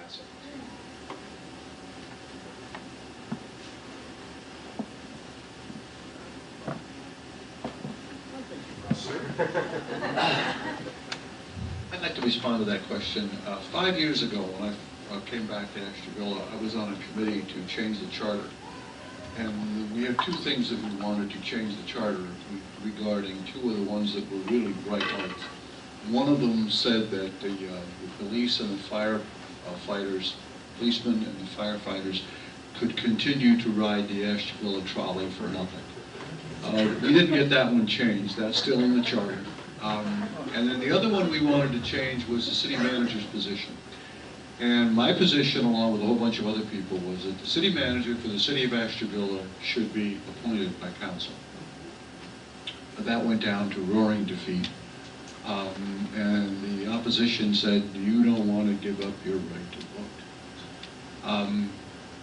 Casa. I'd like to respond to that question. 5 years ago, when I came back to Ashtabula, I was on a committee to change the charter. And we had two things that we wanted to change the charter regarding. Two of the ones that were really bright lights. One of them said that the police and the firefighters, policemen and the firefighters could continue to ride the Ashtabula trolley for nothing. We didn't get that one changed. That's still in the charter. And then the other one we wanted to change was the city manager's position. And my position, along with a whole bunch of other people, was that the city manager for the city of Ashtabula should be appointed by council. But that went down to roaring defeat. And the opposition said, you don't want to give up your right to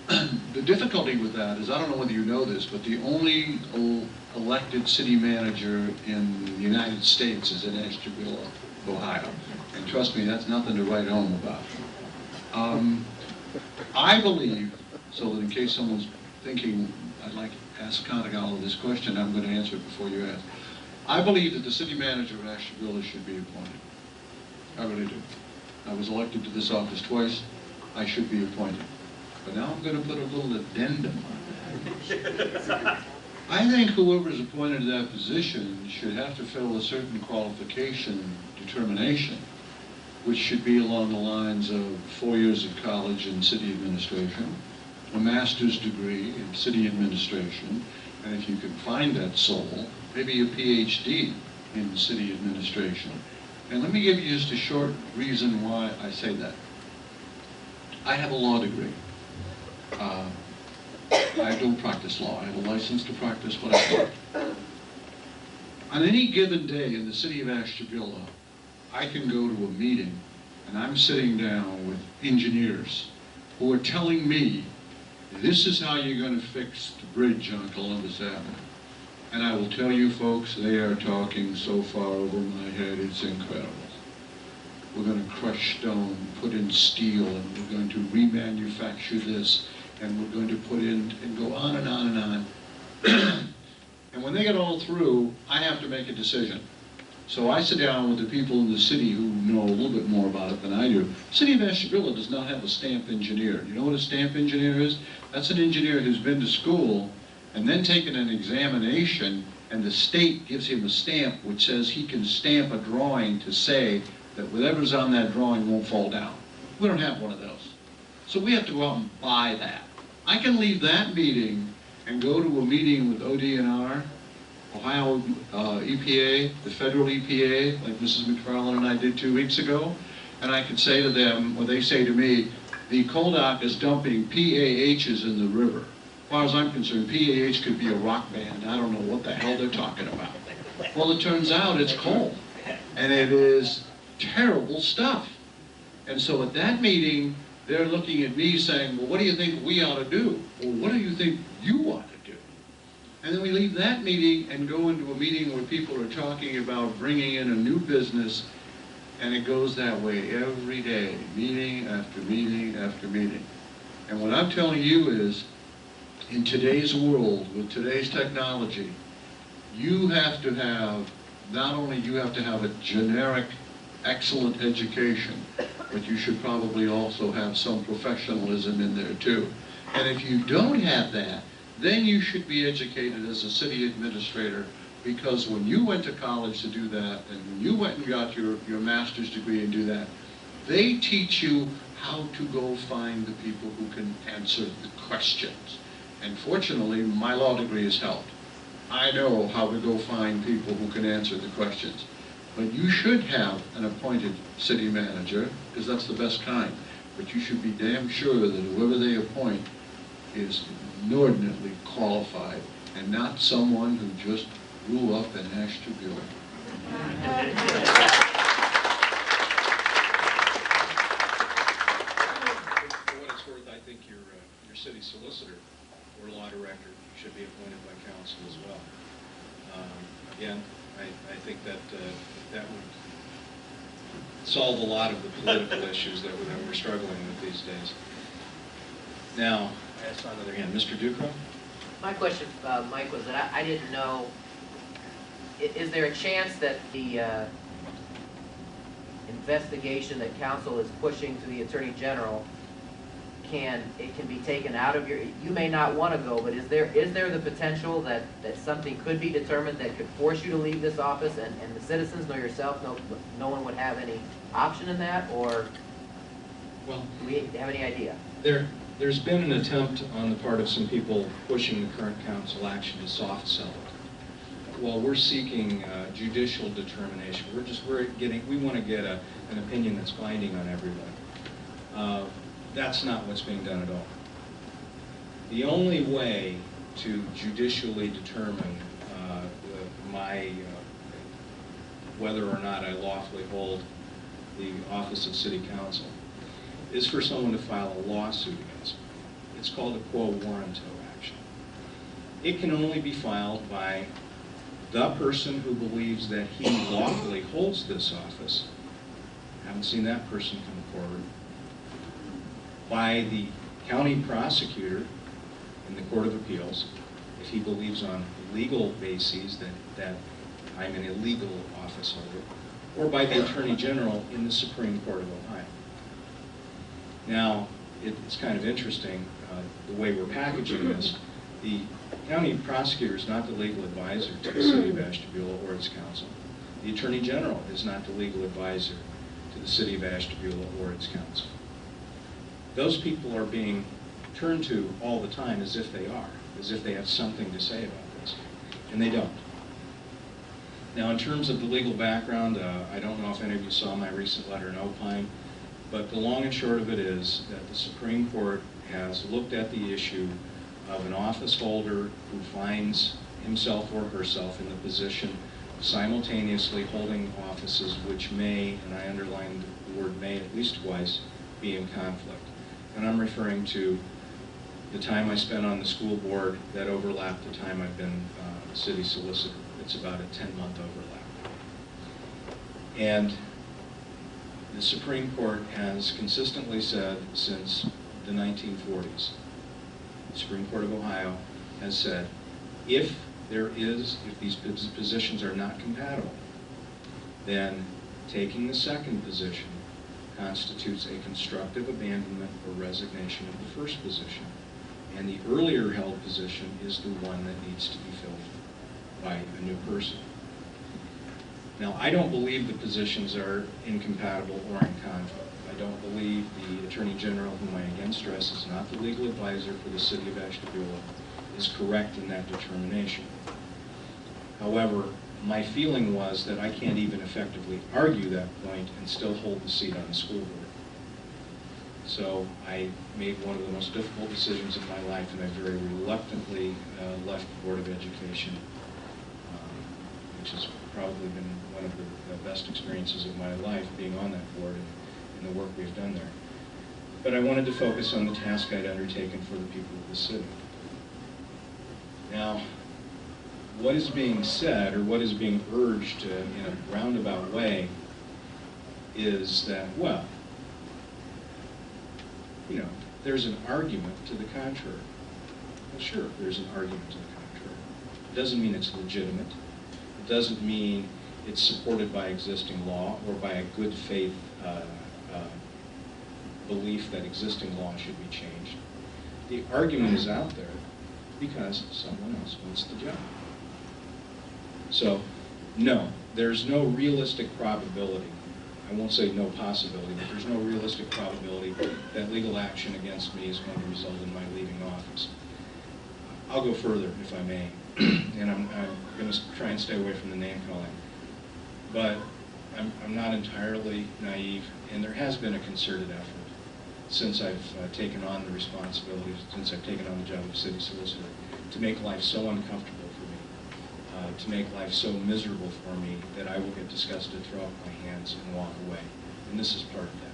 vote. The difficulty with that is, I don't know whether you know this, but the only elected city manager in the United States is in Ashtabula, Ohio. And trust me, that's nothing to write home about. I believe, so that in case someone's thinking, I'd like to ask Conagala this question, I'm going to answer it before you ask. I believe that the city manager of Ashtabula should be appointed. I really do. I was elected to this office twice. I should be appointed. But now I'm going to put a little addendum on it. I think whoever is appointed to that position should have to fill a certain qualification determination, which should be along the lines of 4 years of college in city administration, a master's degree in city administration, and if you can find that soul, maybe a PhD in city administration. And let me give you just a short reason why I say that. I have a law degree. I don't practice law. I have a license to practice what I work. On any given day in the city of Ashtabula, I can go to a meeting and I'm sitting down with engineers who are telling me, this is how you're going to fix the bridge on Columbus Avenue. And I will tell you folks, they are talking so far over my head, it's incredible. We're going to crush stone, put in steel, and we're going to remanufacture this, and we're going to put in, and go on and on and on. And when they get all through, I have to make a decision. So I sit down with the people in the city who know a little bit more about it than I do. The city of Ashtabula does not have a stamp engineer. You know what a stamp engineer is? That's an engineer who's been to school and then taken an examination, and the state gives him a stamp which says he can stamp a drawing to say that whatever's on that drawing won't fall down. We don't have one of those. So we have to go out and buy that. I can leave that meeting and go to a meeting with ODNR, Ohio EPA, the federal EPA, like Mrs. McFarland and I did 2 weeks ago, and I could say to them, or they say to me, the coal dock is dumping PAHs in the river. As far as I'm concerned, PAH could be a rock band. I don't know what the hell they're talking about. Well, it turns out it's coal, and it is terrible stuff. And so at that meeting, they're looking at me saying, well, what do you think we ought to do? Or what do you think you ought to do? And then we leave that meeting and go into a meeting where people are talking about bringing in a new business, and it goes that way every day, meeting after meeting after meeting. And what I'm telling you is, in today's world, with today's technology, you have to have, not only you have to have a generic, excellent education, but you should probably also have some professionalism in there too. And if you don't have that, then you should be educated as a city administrator, because when you went to college to do that, and when you went and got your master's degree and do that, they teach you how to go find the people who can answer the questions. And fortunately, my law degree has helped. I know how to go find people who can answer the questions. But you should have an appointed city manager, because that's the best kind. But you should be damn sure that whoever they appoint is inordinately qualified, and not someone who just grew up in Ashtabula. For what it's worth, I think your city solicitor or law director should be appointed by council as well. Again, I think that that would solve a lot of the political issues that we're struggling with these days. Now, I asked on the other hand, Mr. Ducro? My question, Mike, was that I didn't know, is there a chance that the investigation that council is pushing to the Attorney General can be taken out of you may not want to go, but is there the potential that something could be determined that could force you to leave this office, and the citizens nor yourself, no one would have any option in that, or Well, do we have any idea? There's been an attempt on the part of some people pushing the current council action to soft sell it. Well, we're seeking judicial determination. We want to get an opinion that's binding on everybody. That's not what's being done at all. The only way to judicially determine whether or not I lawfully hold the office of city council is for someone to file a lawsuit against me. It's called a quo warranto action. It can only be filed by the person who believes that he lawfully holds this office. Haven't seen that person come forward. By the county prosecutor in the Court of Appeals, if he believes on legal bases that I'm an illegal office holder, or by the Attorney General in the Supreme Court of Ohio. Now, it's kind of interesting the way we're packaging this. The county prosecutor is not the legal advisor to the city of Ashtabula or its council. The Attorney General is not the legal advisor to the city of Ashtabula or its council. Those people are being turned to all the time as if they are, as if they have something to say about this, and they don't. Now, in terms of the legal background, I don't know if any of you saw my recent letter in Opine, but the long and short of it is that the Supreme Court has looked at the issue of an office holder who finds himself or herself in the position of simultaneously holding offices which may, and I underlined the word may at least twice, be in conflict. And I'm referring to the time I spent on the school board that overlapped the time I've been city solicitor. It's about a 10-month overlap. And the Supreme Court has consistently said since the 1940s, the Supreme Court of Ohio has said, if these positions are not compatible, then taking the second position constitutes a constructive abandonment or resignation of the first position. And the earlier held position is the one that needs to be filled by a new person. Now, I don't believe the positions are incompatible or in conflict. I don't believe the Attorney General, whom I again stress is not the legal advisor for the city of Ashtabula, is correct in that determination. However, my feeling was that I can't even effectively argue that point and still hold the seat on the school board. So I made one of the most difficult decisions of my life, and I very reluctantly left the Board of Education, which has probably been one of the best experiences of my life, being on that board and the work we've done there. But I wanted to focus on the task I'd undertaken for the people of the city. Now, what is being said, or what is being urged in a roundabout way, is that, well, there's an argument to the contrary. Well, sure, there's an argument to the contrary. It doesn't mean it's legitimate. It doesn't mean it's supported by existing law or by a good faith belief that existing law should be changed. The argument is out there because someone else wants the job. So, no, there's no realistic probability. I won't say no possibility, but there's no realistic probability that legal action against me is going to result in my leaving office. I'll go further, if I may, and I'm going to try and stay away from the name calling. But I'm not entirely naive, and there has been a concerted effort since I've taken on the responsibility, since I've taken on the job of city solicitor, to make life so uncomfortable for me, to make life so miserable for me that I will get disgusted, throw up my hands, and walk away. And this is part of that.